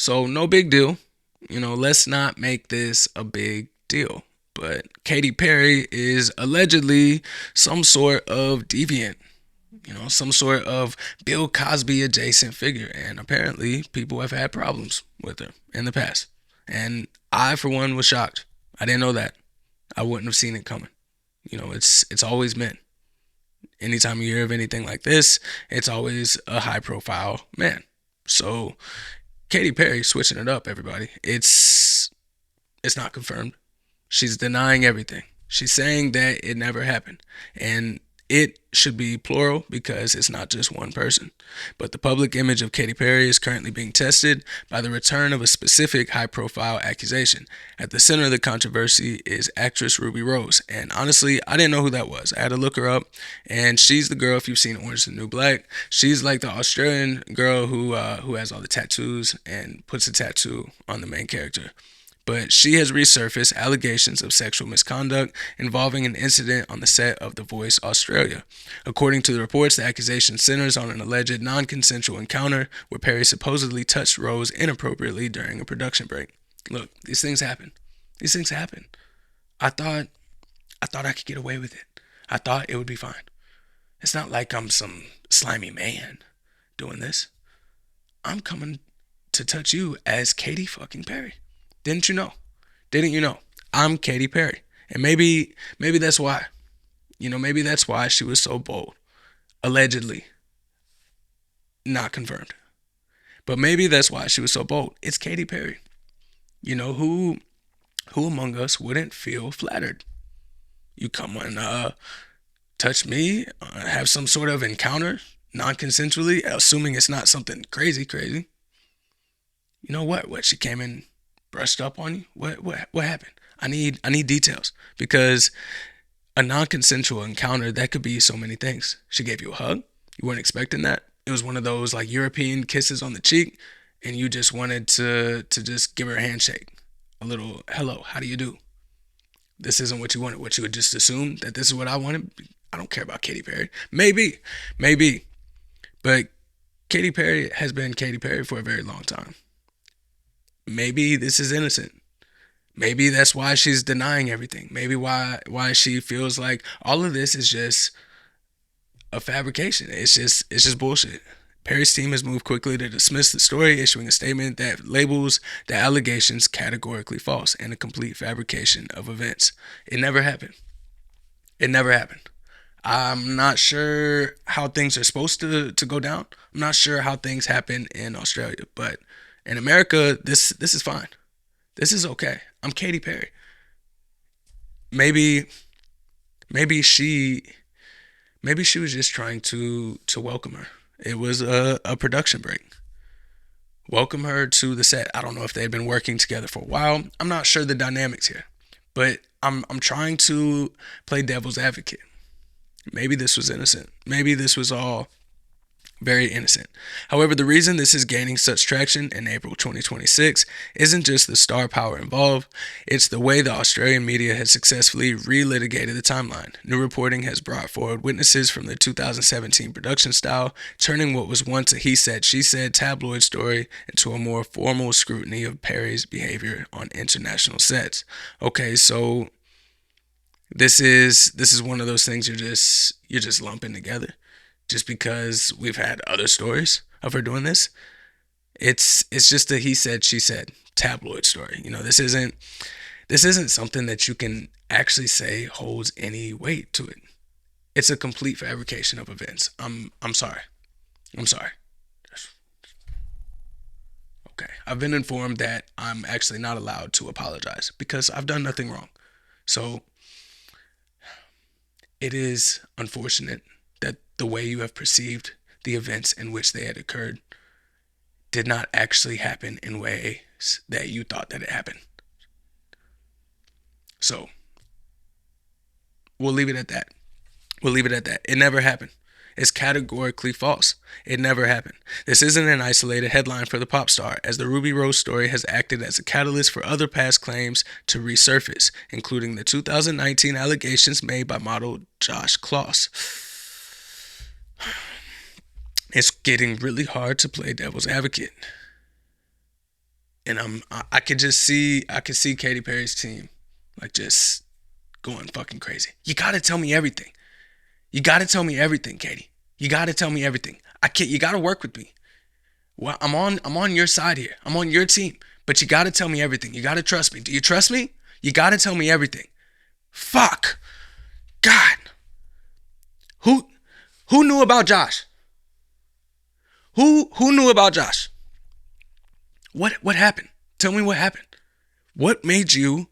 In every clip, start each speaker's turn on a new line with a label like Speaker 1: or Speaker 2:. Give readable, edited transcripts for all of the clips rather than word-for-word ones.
Speaker 1: So no big deal. Let's not make this a big deal. But Katy Perry is allegedly some sort of deviant, some sort of Bill Cosby adjacent figure. And apparently, people have had problems with her in the past. And I, for one, was shocked. I didn't know that. I wouldn't have seen it coming. It's always men. Anytime you hear of anything like this, it's always a high profile man. So Katy Perry switching it up, everybody. It's not confirmed. She's denying everything. She's saying that it never happened. And it should be plural because it's not just one person. But the public image of Katy Perry is currently being tested by the return of a specific high profile accusation. At the center of the controversy is actress Ruby Rose. And honestly, I didn't know who that was. I had to look her up. And she's the girl, if you've seen Orange is the New Black, she's like the Australian girl who has all the tattoos and puts a tattoo on the main character. But she has resurfaced allegations of sexual misconduct involving an incident on the set of The Voice Australia. According to the reports, the accusation centers on an alleged non-consensual encounter where Perry supposedly touched Rose inappropriately during a production break. Look, these things happen. These things happen. I thought I could get away with it. I thought it would be fine. It's not like I'm some slimy man doing this. I'm coming to touch you as Katy fucking Perry. Didn't you know? Didn't you know? I'm Katy Perry. And maybe that's why. Maybe that's why she was so bold. Allegedly. Not confirmed. But maybe that's why she was so bold. It's Katy Perry. Who among us wouldn't feel flattered? You come and touch me, have some sort of encounter, non-consensually, assuming it's not something crazy. You know what? What, she came in brushed up on you? What happened? I need details because a non-consensual encounter, that could be so many things. She gave you a hug. You weren't expecting that. It was one of those like European kisses on the cheek, and you just wanted to just give her a handshake, a little hello, how do you do? This isn't what you wanted. What you would just assume that this is what I wanted. I don't care about Katy Perry. Maybe, but Katy Perry has been Katy Perry for a very long time. Maybe this is innocent. Maybe that's why she's denying everything. Maybe why she feels like all of this is just a fabrication. It's just bullshit. Perry's team has moved quickly to dismiss the story, issuing a statement that labels the allegations categorically false and a complete fabrication of events. It never happened. It never happened. I'm not sure how things are supposed to go down. I'm not sure how things happen in Australia, but in America, this is fine. This is okay. I'm Katy Perry. Maybe she was just trying to welcome her. It was a production break. Welcome her to the set. I don't know if they had been working together for a while. I'm not sure the dynamics here, but I'm trying to play devil's advocate. Maybe this was innocent. Maybe this was all very innocent. However, the reason this is gaining such traction in April 2026 isn't just the star power involved, it's the way the Australian media has successfully relitigated the timeline. New reporting has brought forward witnesses from the 2017 production style, turning what was once a he said, she said tabloid story into a more formal scrutiny of Perry's behavior on international sets. Okay, so this is one of those things you're just lumping together just because we've had other stories of her doing this. It's just a he said she said tabloid story. This isn't something that you can actually say holds any weight to it. It's a complete fabrication of events. I'm sorry. I'm sorry. Okay. I've been informed that I'm actually not allowed to apologize because I've done nothing wrong. So it is unfortunate that the way you have perceived the events in which they had occurred did not actually happen in ways that you thought that it happened. So we'll leave it at that. It never happened. It's categorically false. It never happened. This isn't an isolated headline for the pop star, as the Ruby Rose story has acted as a catalyst for other past claims to resurface, including the 2019 allegations made by model Josh Kloss. It's getting really hard to play devil's advocate. And I could just see I could see Katy Perry's team like just going fucking crazy. You gotta tell me everything. You gotta tell me everything, Katy. You gotta tell me everything. I can't. You gotta work with me. Well, I'm on your side here. I'm on your team. But you gotta tell me everything. You gotta trust me. Do you trust me? You gotta tell me everything. Fuck. God. Who who knew about Josh? Who knew about Josh? What happened? Tell me what happened. What made you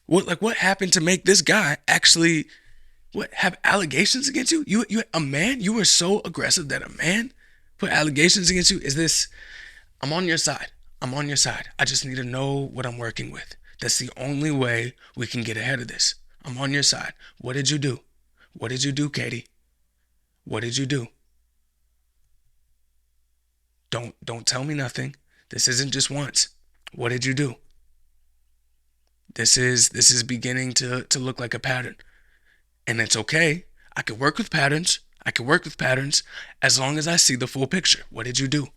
Speaker 1: what happened to make this guy actually have allegations against you? You a man? You were so aggressive that a man put allegations against you? Is this I'm on your side. I'm on your side. I just need to know what I'm working with. That's the only way we can get ahead of this. I'm on your side. What did you do? What did you do, Katy? What did you do? Don't tell me nothing. This isn't just once. What did you do? This is beginning to look like a pattern. And it's okay. I could work with patterns. I could work with patterns as long as I see the full picture. What did you do?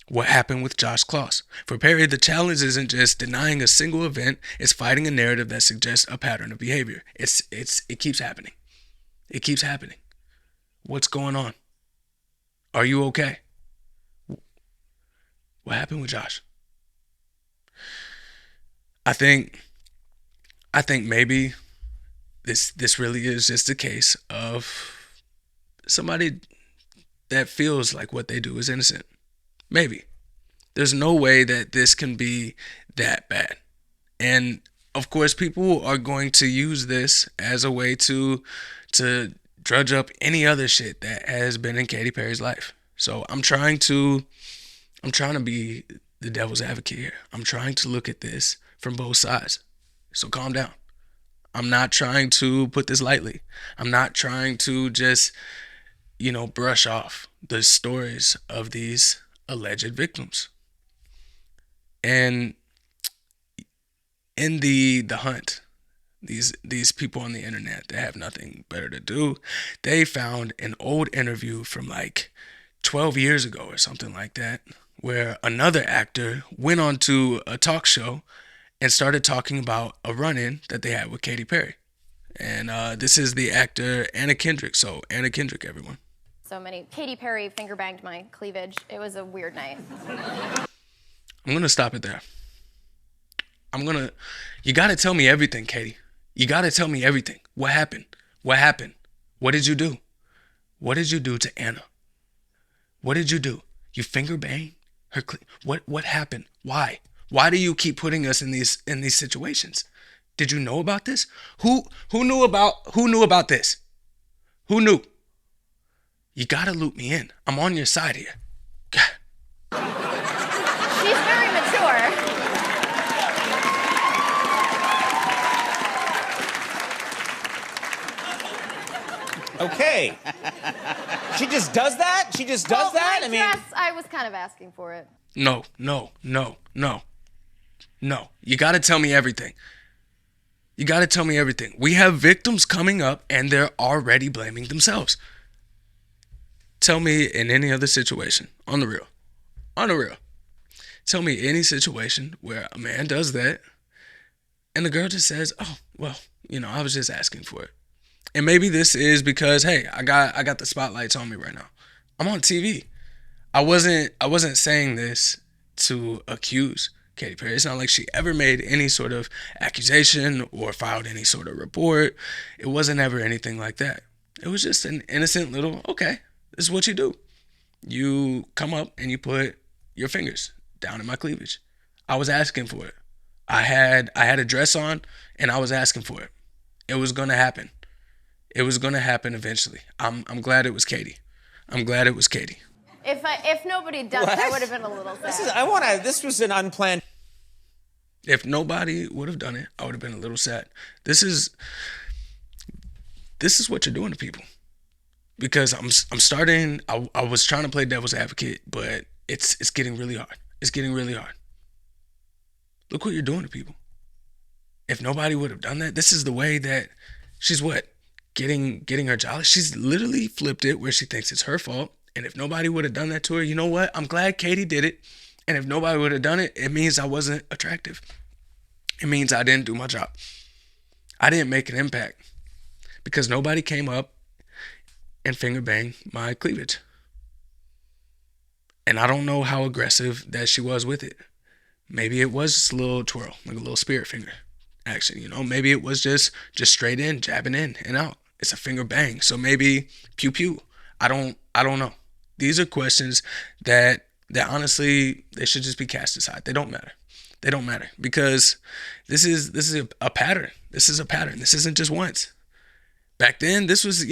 Speaker 1: What happened with Josh Kloss? For Perry, the challenge isn't just denying a single event, it's fighting a narrative that suggests a pattern of behavior. It keeps happening. It keeps happening. What's going on? Are you okay? What happened with Josh? I think maybe this really is just a case of somebody that feels like what they do is innocent. Maybe. There's no way that this can be that bad. And of course, people are going to use this as a way to drudge up any other shit that has been in Katy Perry's life. So I'm trying to be the devil's advocate here. I'm trying to look at this from both sides. So calm down. I'm not trying to put this lightly. I'm not trying to just, brush off the stories of these alleged victims. And in the hunt, these people on the internet that have nothing better to do, they found an old interview from like 12 years ago or something like that, where another actor went on to a talk show and started talking about a run-in that they had with Katy Perry. And this is the actor Anna Kendrick. So Anna Kendrick, everyone.
Speaker 2: So many. Katy Perry finger banged my cleavage. It was a weird night.
Speaker 1: I'm going to stop it there. You got to tell me everything, Katy. You got to tell me everything. What happened? What happened? What did you do? What did you do to Anna? What did you do? You finger bang her? What happened? Why? Why do you keep putting us in these situations? Did you know about this? Who knew about this? Who knew? You gotta loop me in. I'm on your side here. God.
Speaker 2: She's very mature.
Speaker 3: Okay. She just does that? She just does that?
Speaker 2: My dress, I was kind of asking for it.
Speaker 1: No. You gotta tell me everything. You gotta tell me everything. We have victims coming up and they're already blaming themselves. Tell me in any other situation, on the real. Tell me any situation where a man does that and the girl just says, oh, well, I was just asking for it. And maybe this is because, hey, I got the spotlights on me right now. I'm on TV. I wasn't saying this to accuse Katy Perry. It's not like she ever made any sort of accusation or filed any sort of report. It wasn't ever anything like that. It was just an innocent little, okay, this is what you do. You come up and you put your fingers down in my cleavage. I was asking for it. I had a dress on and I was asking for it. It was gonna happen. It was gonna happen eventually. I'm glad it was Katy. I'm glad it was Katy.
Speaker 2: If nobody had done it, I would have been a little sad.
Speaker 3: This was an unplanned.
Speaker 1: If nobody would have done it, I would have been a little sad. This is what you're doing to people. Because I'm starting. I was trying to play devil's advocate, but it's getting really hard. It's getting really hard. Look what you're doing to people. If nobody would have done that, this is the way that she's getting her job. She's literally flipped it where she thinks it's her fault. And if nobody would have done that to her, you know what? I'm glad Katy did it. And if nobody would have done it, it means I wasn't attractive. It means I didn't do my job. I didn't make an impact because nobody came up and finger banged my cleavage. And I don't know how aggressive that she was with it. Maybe it was just a little twirl, like a little spirit finger action, you know? Maybe it was just straight in, jabbing in and out. It's a finger bang. So maybe pew pew. I don't know. These are questions that honestly they should just be cast aside. They don't matter. They don't matter because this is a pattern. This is a pattern. This isn't just once. Back then, this was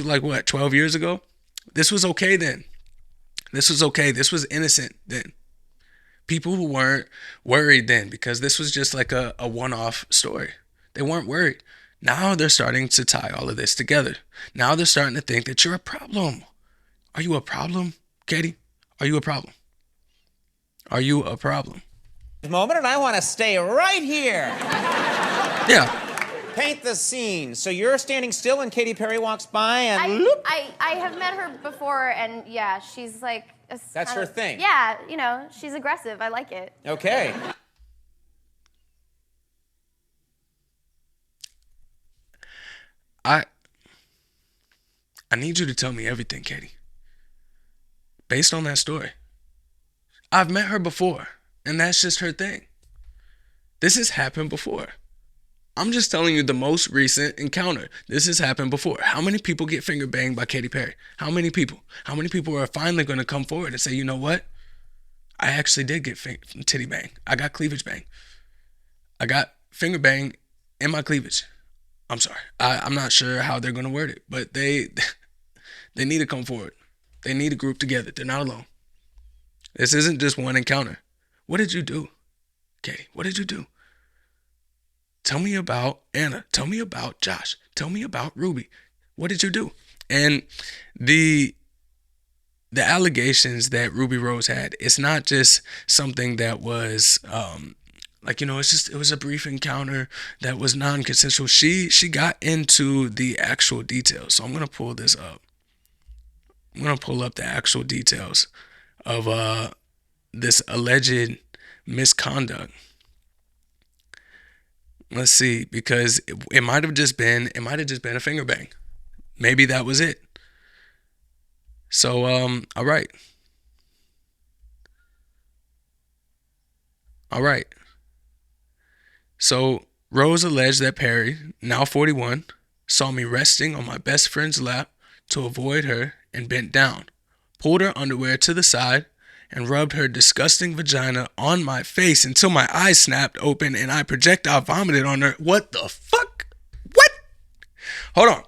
Speaker 1: like what, 12 years ago? This was okay then. This was okay. This was innocent then. People who weren't worried then because this was just like a one-off story. They weren't worried. Now they're starting to tie all of this together. Now they're starting to think that you're a problem. Are you a problem, Katy? Are you a problem? Are you a problem?
Speaker 3: Moment, and I want to stay right here.
Speaker 1: Yeah.
Speaker 3: Paint the scene. So you're standing still and Katy Perry walks by and
Speaker 2: I have met her before, and yeah, she's like...
Speaker 3: That's her thing.
Speaker 2: Yeah, you know, she's aggressive. I like it.
Speaker 3: Okay.
Speaker 1: I need you to tell me everything, Katy. Based on that story. I've met her before, and that's just her thing. This has happened before. I'm just telling you the most recent encounter. This has happened before. How many people get finger banged by Katy Perry? How many people? How many people are finally going to come forward and say, you know what? I actually did get titty bang. I got cleavage bang. I got finger bang in my cleavage. I'm sorry. I'm not sure how they're going to word it, but they need to come forward. They need to group together. They're not alone. This isn't just one encounter. What did you do, Katy? What did you do? Tell me about Anna. Tell me about Josh. Tell me about Ruby. What did you do? And the allegations that Ruby Rose had, it's not just something that was it was a brief encounter that was non-consensual. She got into the actual details. So I'm gonna pull this up. I'm gonna pull up the actual details of this alleged misconduct. Let's see, because it might have just been a finger bang. Maybe that was it. So all right. So Rose alleged that Perry, now 41, saw me resting on my best friend's lap to avoid her and bent down, pulled her underwear to the side, and rubbed her disgusting vagina on my face until my eyes snapped open and I projectile vomited on her. What the fuck? What? Hold on.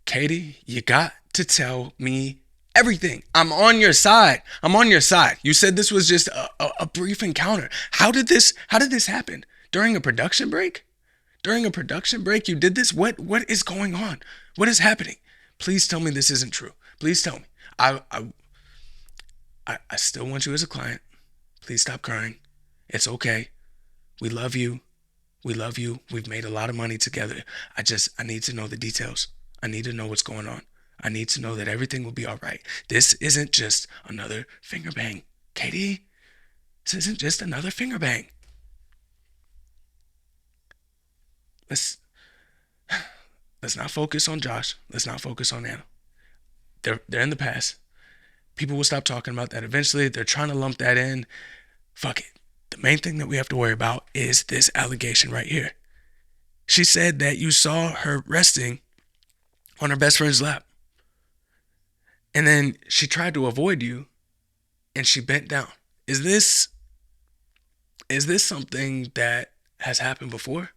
Speaker 1: Katy, you got to tell me everything. I'm on your side. You said this was just a brief encounter. How did this happen? During a production break? You did this? What is going on? What is happening? Please tell me this isn't true. Please tell me. I still want you as a client. Please stop crying. It's okay. We love you. We've made a lot of money together. I need to know the details. I need to know what's going on. I need to know that everything will be all right. This isn't just another finger bang. Katy, this isn't just another finger bang. Let's not focus on Josh. Let's not focus on Anna. They're in the past. People will stop talking about that eventually. They're trying to lump that in. Fuck it. The main thing that we have to worry about is this allegation right here. She said that you saw her resting on her best friend's lap. And then she tried to avoid you and she bent down. Is this something that has happened before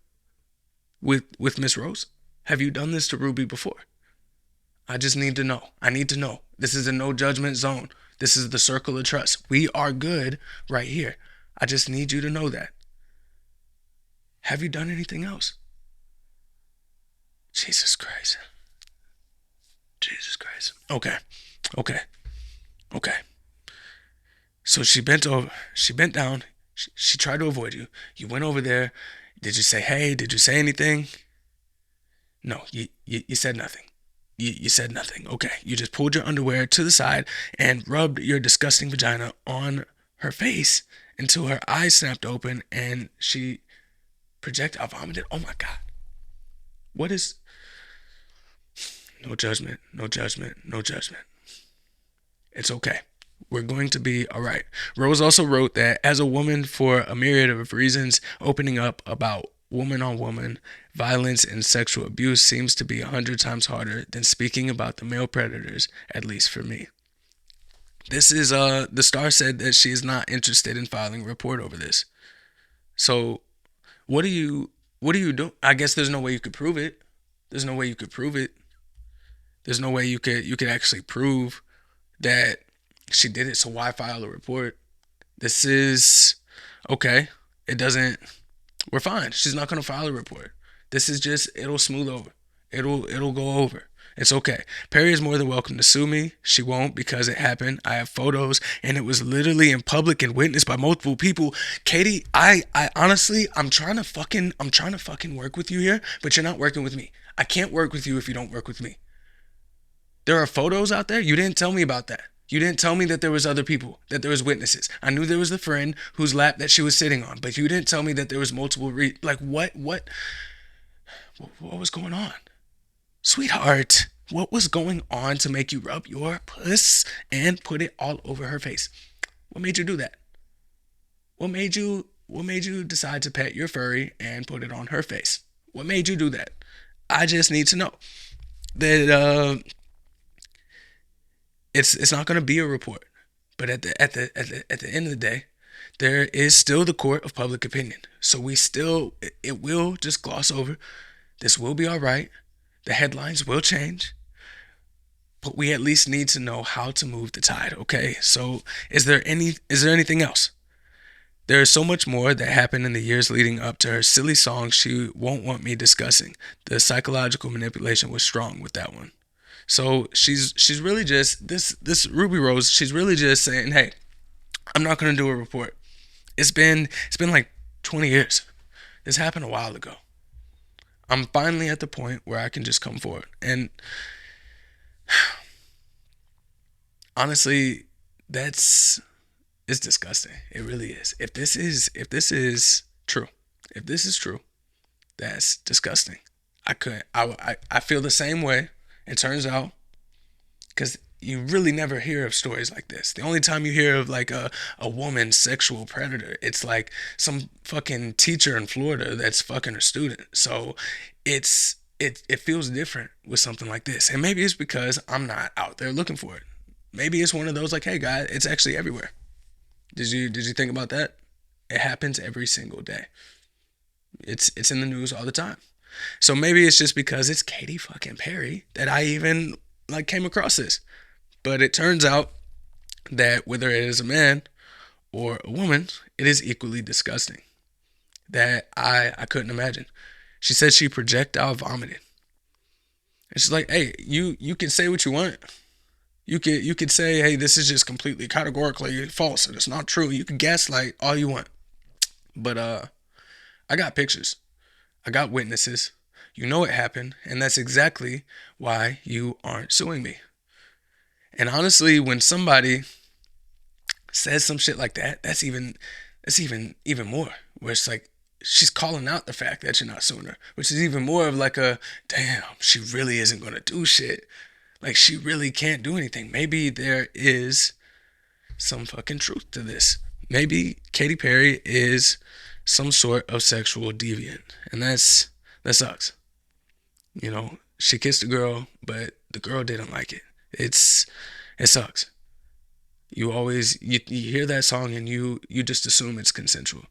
Speaker 1: with Miss Rose? Have you done this to Ruby before? I just need to know. I need to know. This is a no judgment zone. This is the circle of trust. We are good right here. I just need you to know that. Have you done anything else? Jesus Christ. Okay. So she bent down. She tried to avoid you. You went over there. Did you say hey? Did you say anything? No, you said nothing. You said nothing. Okay. You just pulled your underwear to the side and rubbed your disgusting vagina on her face until her eyes snapped open and she projectile vomited. Oh my God. What is. No judgment, no judgment, no judgment. It's okay. We're going to be all right. Rose also wrote that as a woman, for a myriad of reasons, opening up about woman on woman violence and sexual abuse seems to be 100 times harder than speaking about the male predators, at least for me. This is the Star said that she is not interested in filing a report over this. So what do you do? I guess there's no way you could prove it. There's no way you could prove it. There's no way you could actually prove that she did it. So why file a report? This is okay. It doesn't. We're fine. She's not gonna file a report. This is just. It'll smooth over. It'll go over. It's okay. Perry is more than welcome to sue me. She won't because it happened. I have photos and it was literally in public and witnessed by multiple people. Katy, I honestly, I'm trying to fucking work with you here, but you're not working with me. I can't work with you if you don't work with me. There are photos out there. You didn't tell me about that. You didn't tell me that there was other people, that there was witnesses. I knew there was the friend whose lap that she was sitting on, but you didn't tell me that there was multiple what was going on? Sweetheart, what was going on to make you rub your puss and put it all over her face? What made you do that? What made you decide to pet your furry and put it on her face? What made you do that? I just need to know. That it's not going to be a report, but at the end of the day, there is still the court of public opinion. So it will just gloss over. This will be all right. The headlines will change, but we at least need to know how to move the tide. Okay. So is there anything else? There is so much more that happened in the years leading up to her silly song she won't want me discussing. The psychological manipulation was strong with that one. So she's really just this Ruby Rose. She's really just saying, "Hey, I'm not gonna do a report. It's been like 20 years. This happened a while ago. I'm finally at the point where I can just come forward." And honestly, it's disgusting. It really is. If this is true, that's disgusting. I feel the same way. It turns out, because you really never hear of stories like this. The only time you hear of like a woman sexual predator, it's like some fucking teacher in Florida that's fucking her student. So it feels different with something like this. And maybe it's because I'm not out there looking for it. Maybe it's one of those like, hey guys, it's actually everywhere. Did you think about that? It happens every single day. It's in the news all the time. So maybe it's just because it's Katy fucking Perry that I even like came across this. But it turns out that whether it is a man or a woman, it is equally disgusting. That I couldn't imagine. She said she projectile vomited. And she's like, hey, you can say what you want. You could say, hey, this is just completely categorically false and it's not true. You can gaslight all you want. But I got pictures. I got witnesses. You know it happened, and that's exactly why you aren't suing me. And honestly, when somebody says some shit like that, that's even more. Where it's like she's calling out the fact that you're not suing her, which is even more of like a damn, she really isn't gonna do shit. Like she really can't do anything. Maybe there is some fucking truth to this. Maybe Katy Perry is some sort of sexual deviant, and that sucks. You know, she kissed a girl, but the girl didn't like it. It sucks. You hear that song and you just assume it's consensual.